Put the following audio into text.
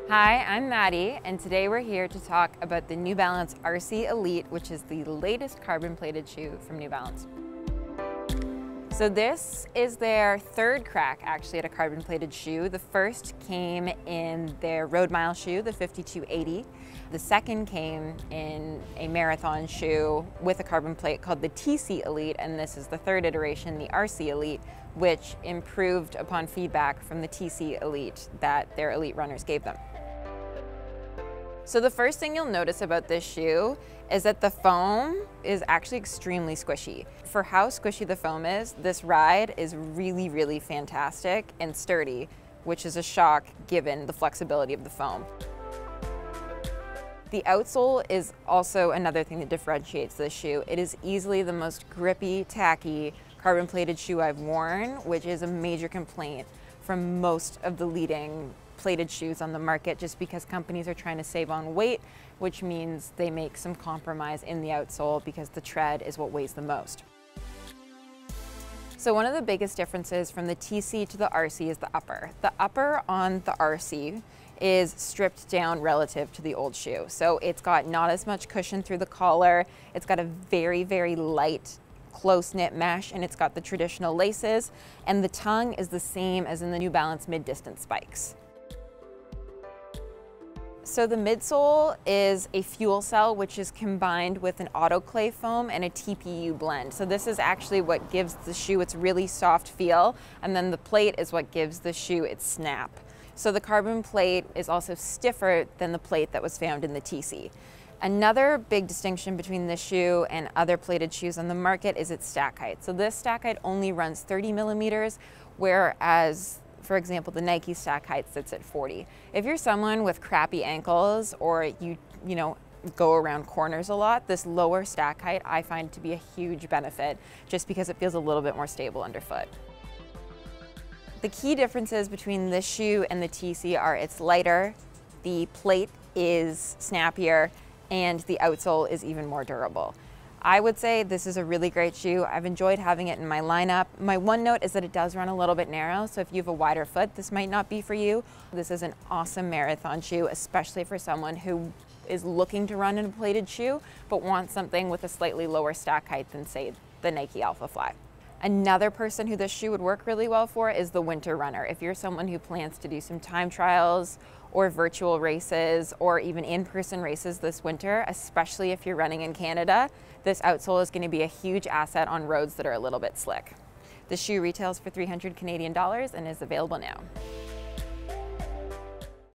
Hi, I'm Maddie, and today we're here to talk about the New Balance RC Elite, which is the latest carbon-plated shoe from New Balance. So this is their third crack, actually, at a carbon-plated shoe. The first came in their road mile shoe, the 5280. The second came in a marathon shoe with a carbon plate called the TC Elite, and this is the third iteration, the RC Elite, which improved upon feedback from the TC Elite that their elite runners gave them. So the first thing you'll notice about this shoe is that the foam is actually extremely squishy. For how squishy the foam is, this ride is really, really fantastic and sturdy, which is a shock given the flexibility of the foam. The outsole is also another thing that differentiates this shoe. It is easily the most grippy, tacky, carbon-plated shoe I've worn, which is a major complaint from most of the leading plated shoes on the market, just because companies are trying to save on weight, which means they make some compromise in the outsole because the tread is what weighs the most. So one of the biggest differences from the TC to the RC is the upper. The upper on the RC is stripped down relative to the old shoe. So it's got not as much cushion through the collar. It's got a very, very light close-knit mesh, and it's got the traditional laces, and the tongue is the same as in the New Balance mid-distance spikes. So the midsole is a FuelCell, which is combined with an autoclave foam and a TPU blend. So this is actually what gives the shoe its really soft feel, and then the plate is what gives the shoe its snap. So the carbon plate is also stiffer than the plate that was found in the TC. Another big distinction between this shoe and other plated shoes on the market is its stack height. So this stack height only runs 30 millimeters, whereas, for example, the Nike stack height sits at 40. If you're someone with crappy ankles or you go around corners a lot, this lower stack height I find to be a huge benefit just because it feels a little bit more stable underfoot. The key differences between this shoe and the TC are it's lighter, the plate is snappier, and the outsole is even more durable. I would say this is a really great shoe. I've enjoyed having it in my lineup. My one note is that it does run a little bit narrow, so if you have a wider foot, this might not be for you. This is an awesome marathon shoe, especially for someone who is looking to run in a plated shoe, but wants something with a slightly lower stack height than, say, the Nike Alpha Fly. Another person who this shoe would work really well for is the winter runner. If you're someone who plans to do some time trials or virtual races or even in-person races this winter, especially if you're running in Canada, this outsole is going to be a huge asset on roads that are a little bit slick. The shoe retails for $300 Canadian and is available now.